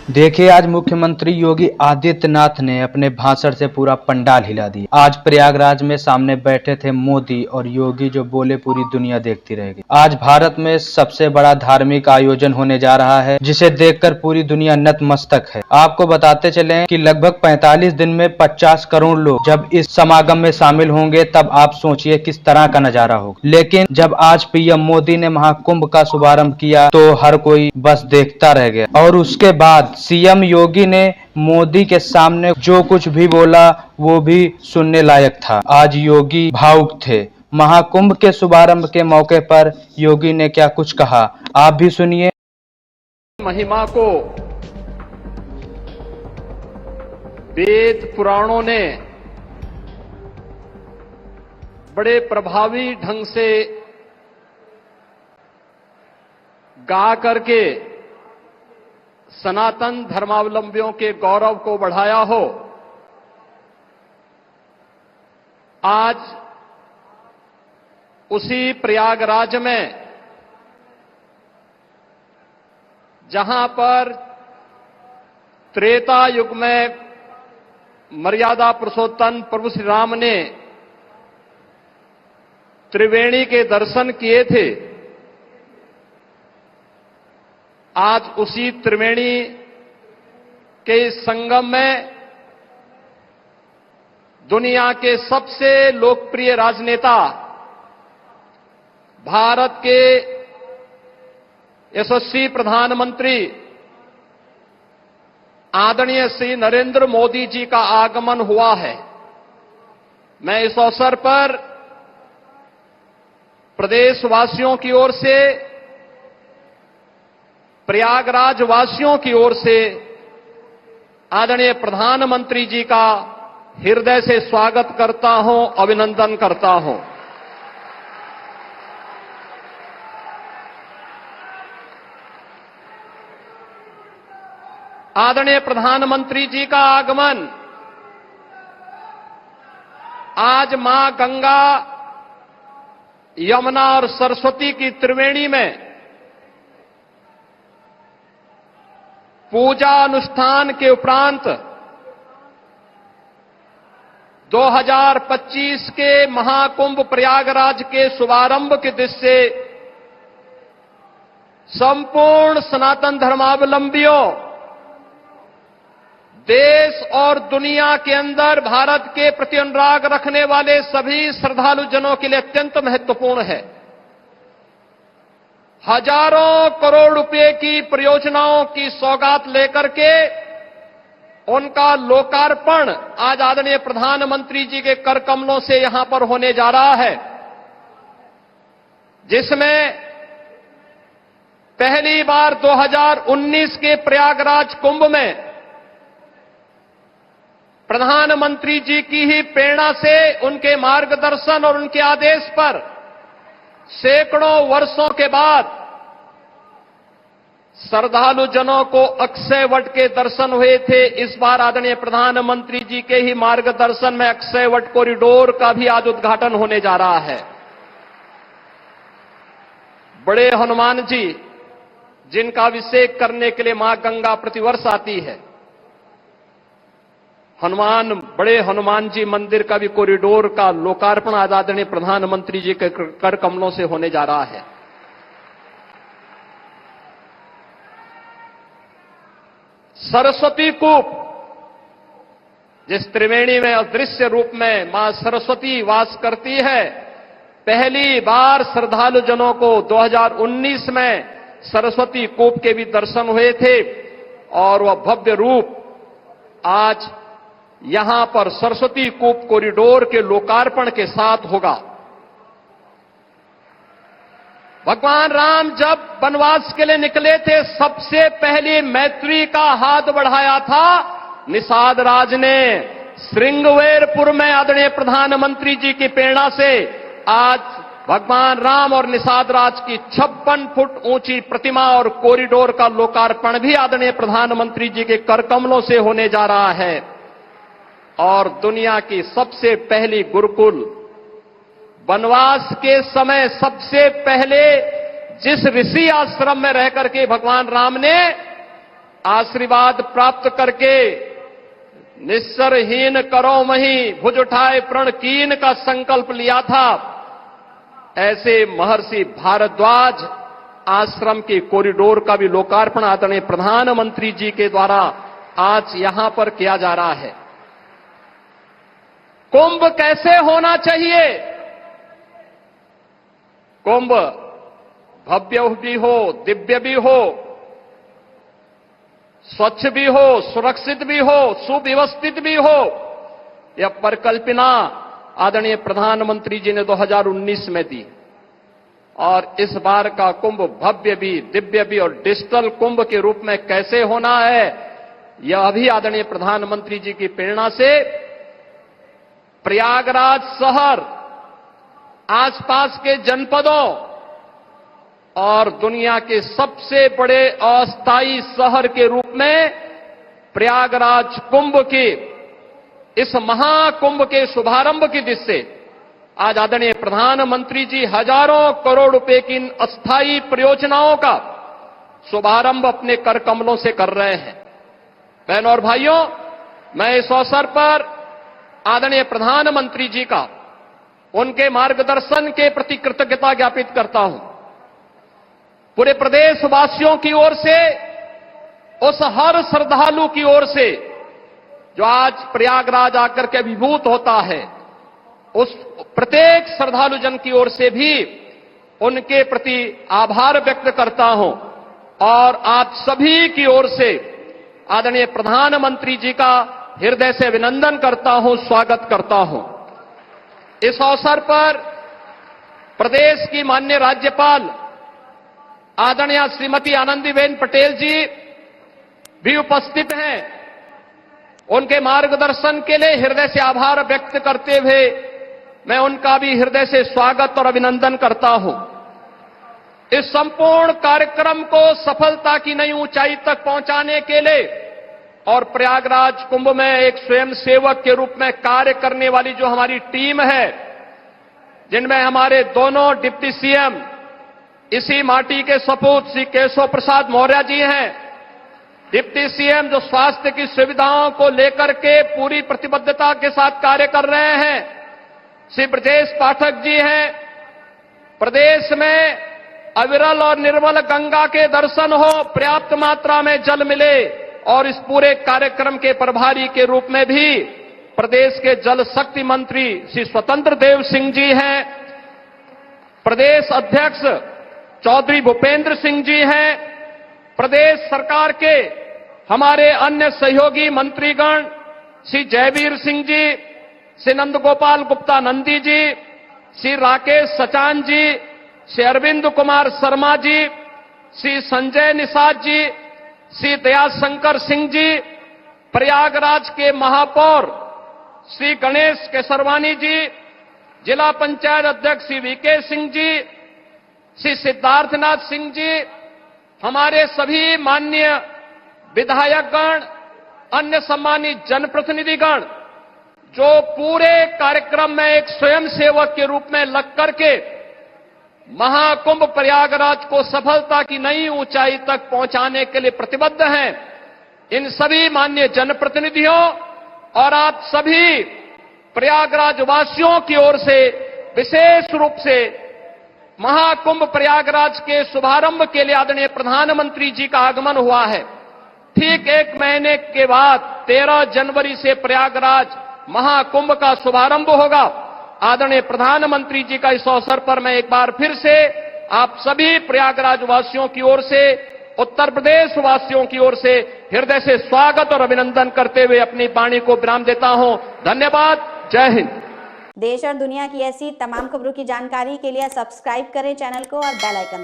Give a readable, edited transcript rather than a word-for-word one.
देखिए, आज मुख्यमंत्री योगी आदित्यनाथ ने अपने भाषण से पूरा पंडाल हिला दिया। आज प्रयागराज में सामने बैठे थे मोदी और योगी, जो बोले पूरी दुनिया देखती रहेगी। आज भारत में सबसे बड़ा धार्मिक आयोजन होने जा रहा है, जिसे देखकर पूरी दुनिया नतमस्तक है। आपको बताते चले कि लगभग 45 दिन में 50 करोड़ लोग जब इस समागम में शामिल होंगे, तब आप सोचिए किस तरह का नजारा होगा। लेकिन जब आज पीएम मोदी ने महाकुंभ का शुभारंभ किया तो हर कोई बस देखता रह गया। और उसके बाद सीएम योगी ने मोदी के सामने जो कुछ भी बोला वो भी सुनने लायक था। आज योगी भावुक थे। महाकुंभ के शुभारंभ के मौके पर योगी ने क्या कुछ कहा, आप भी सुनिए। महिमा को वेद पुराणों ने बड़े प्रभावी ढंग से गा करके सनातन धर्मावलंबियों के गौरव को बढ़ाया हो। आज उसी प्रयागराज में, जहां पर त्रेता युग में मर्यादा पुरुषोत्तम प्रभु श्री राम ने त्रिवेणी के दर्शन किए थे, आज उसी त्रिवेणी के संगम में दुनिया के सबसे लोकप्रिय राजनेता, भारत के यशस्वी प्रधानमंत्री आदरणीय श्री नरेंद्र मोदी जी का आगमन हुआ है। मैं इस अवसर पर प्रदेशवासियों की ओर से, प्रयागराज वासियों की ओर से आदरणीय प्रधानमंत्री जी का हृदय से स्वागत करता हूं, अभिनंदन करता हूं। आदरणीय प्रधानमंत्री जी का आगमन आज मां गंगा, यमुना और सरस्वती की त्रिवेणी में पूजा अनुष्ठान के उपरांत 2025 के महाकुंभ प्रयागराज के शुभारंभ के दृश्य से संपूर्ण सनातन धर्मावलंबियों, देश और दुनिया के अंदर भारत के प्रति अनुराग रखने वाले सभी श्रद्धालु जनों के लिए अत्यंत महत्वपूर्ण है। हजारों करोड़ रुपए की परियोजनाओं की सौगात लेकर के उनका लोकार्पण आज आदरणीय प्रधानमंत्री जी के कर कमलों से यहां पर होने जा रहा है, जिसमें पहली बार 2019 के प्रयागराज कुंभ में प्रधानमंत्री जी की ही प्रेरणा से, उनके मार्गदर्शन और उनके आदेश पर सैकड़ों वर्षों के बाद श्रद्धालु जनों को अक्षय वट के दर्शन हुए थे। इस बार आदरणीय प्रधानमंत्री जी के ही मार्गदर्शन में अक्षय वट कॉरिडोर का भी आज उद्घाटन होने जा रहा है। बड़े हनुमान जी, जिनका अभिषेक करने के लिए मां गंगा प्रतिवर्ष आती है, बड़े हनुमान जी मंदिर का भी कॉरिडोर का लोकार्पण आज आदरणीय प्रधानमंत्री जी के कर कमलों से होने जा रहा है। सरस्वती कूप, जिस त्रिवेणी में अदृश्य रूप में मां सरस्वती वास करती है, पहली बार श्रद्धालु जनों को 2019 में सरस्वती कूप के भी दर्शन हुए थे और वह भव्य रूप आज यहां पर सरस्वती कूप कॉरिडोर के लोकार्पण के साथ होगा। भगवान राम जब वनवास के लिए निकले थे, सबसे पहले मैत्री का हाथ बढ़ाया था निषाद राज ने। श्रृंगवेरपुर में आदरणीय प्रधानमंत्री जी की प्रेरणा से आज भगवान राम और निषाद राज की 56 फुट ऊंची प्रतिमा और कॉरिडोर का लोकार्पण भी आदरणीय प्रधानमंत्री जी के कर कमलों से होने जा रहा है। और दुनिया की सबसे पहली गुरुकुल, वनवास के समय सबसे पहले जिस ऋषि आश्रम में रह करके भगवान राम ने आशीर्वाद प्राप्त करके निस्सरहीन करो मही भुज उठाए प्रण कीन का संकल्प लिया था, ऐसे महर्षि भारद्वाज आश्रम के कॉरिडोर का भी लोकार्पण आदरणीय प्रधानमंत्री जी के द्वारा आज यहां पर किया जा रहा है। कुंभ कैसे होना चाहिए? कुंभ भव्य भी हो, दिव्य भी हो, स्वच्छ भी हो, सुरक्षित भी हो, सुव्यवस्थित भी हो। यह परिकल्पना आदरणीय प्रधानमंत्री जी ने 2019 में दी और इस बार का कुंभ भव्य भी, दिव्य भी और डिजिटल कुंभ के रूप में कैसे होना है, यह भी आदरणीय प्रधानमंत्री जी की प्रेरणा से प्रयागराज शहर, आसपास के जनपदों और दुनिया के सबसे बड़े अस्थायी शहर के रूप में प्रयागराज कुंभ के इस महाकुंभ के शुभारंभ की दिशा से आज आदरणीय प्रधानमंत्री जी हजारों करोड़ रुपए की इन अस्थायी परियोजनाओं का शुभारंभ अपने कर कमलों से कर रहे हैं। बहनों और भाइयों, मैं इस अवसर पर आदरणीय प्रधानमंत्री जी का उनके मार्गदर्शन के प्रति कृतज्ञता ज्ञापित करता हूं। पूरे प्रदेशवासियों की ओर से, उस हर श्रद्धालु की ओर से जो आज प्रयागराज आकर के अभिभूत होता है, उस प्रत्येक श्रद्धालु जन की ओर से भी उनके प्रति आभार व्यक्त करता हूं और आप सभी की ओर से आदरणीय प्रधानमंत्री जी का हृदय से अभिनंदन करता हूं, स्वागत करता हूं। इस अवसर पर प्रदेश की माननीय राज्यपाल आदरणीय श्रीमती आनंदीबेन पटेल जी भी उपस्थित हैं। उनके मार्गदर्शन के लिए हृदय से आभार व्यक्त करते हुए मैं उनका भी हृदय से स्वागत और अभिनंदन करता हूं। इस संपूर्ण कार्यक्रम को सफलता की नई ऊंचाई तक पहुंचाने के लिए और प्रयागराज कुंभ में एक स्वयंसेवक के रूप में कार्य करने वाली जो हमारी टीम है, जिनमें हमारे दोनों डिप्टी सीएम इसी माटी के सपूत श्री केशव प्रसाद मौर्य जी हैं, डिप्टी सीएम जो स्वास्थ्य की सुविधाओं को लेकर के पूरी प्रतिबद्धता के साथ कार्य कर रहे हैं, श्री ब्रजेश पाठक जी हैं। प्रदेश में अविरल और निर्मल गंगा के दर्शन हो, पर्याप्त मात्रा में जल मिले और इस पूरे कार्यक्रम के प्रभारी के रूप में भी प्रदेश के जल शक्ति मंत्री श्री स्वतंत्र देव सिंह जी हैं। प्रदेश अध्यक्ष चौधरी भूपेंद्र सिंह जी हैं। प्रदेश सरकार के हमारे अन्य सहयोगी मंत्रीगण श्री जयवीर सिंह जी, श्री नंदगोपाल गुप्ता नंदी जी, श्री राकेश सचान जी, श्री अरविंद कुमार शर्मा जी, श्री संजय निषाद जी, श्री दयाशंकर सिंह जी, प्रयागराज के महापौर श्री गणेश केसरवानी जी, जिला पंचायत अध्यक्ष श्री वीके सिंह जी, श्री सिद्धार्थनाथ सिंह जी, हमारे सभी माननीय विधायकगण, अन्य सम्मानित जनप्रतिनिधिगण जो पूरे कार्यक्रम में एक स्वयंसेवक के रूप में लग करके महाकुंभ प्रयागराज को सफलता की नई ऊंचाई तक पहुंचाने के लिए प्रतिबद्ध हैं, इन सभी माननीय जनप्रतिनिधियों और आप सभी प्रयागराज वासियों की ओर से विशेष रूप से महाकुंभ प्रयागराज के शुभारंभ के लिए आदरणीय प्रधानमंत्री जी का आगमन हुआ है। ठीक एक महीने के बाद 13 जनवरी से प्रयागराज महाकुंभ का शुभारंभ होगा। आदरणीय प्रधानमंत्री जी का इस अवसर पर मैं एक बार फिर से आप सभी प्रयागराज वासियों की ओर से, उत्तर प्रदेश वासियों की ओर से हृदय से स्वागत और अभिनंदन करते हुए अपनी वाणी को विराम देता हूं। धन्यवाद। जय हिंद। देश और दुनिया की ऐसी तमाम खबरों की जानकारी के लिए सब्सक्राइब करें चैनल को और बेल आइकन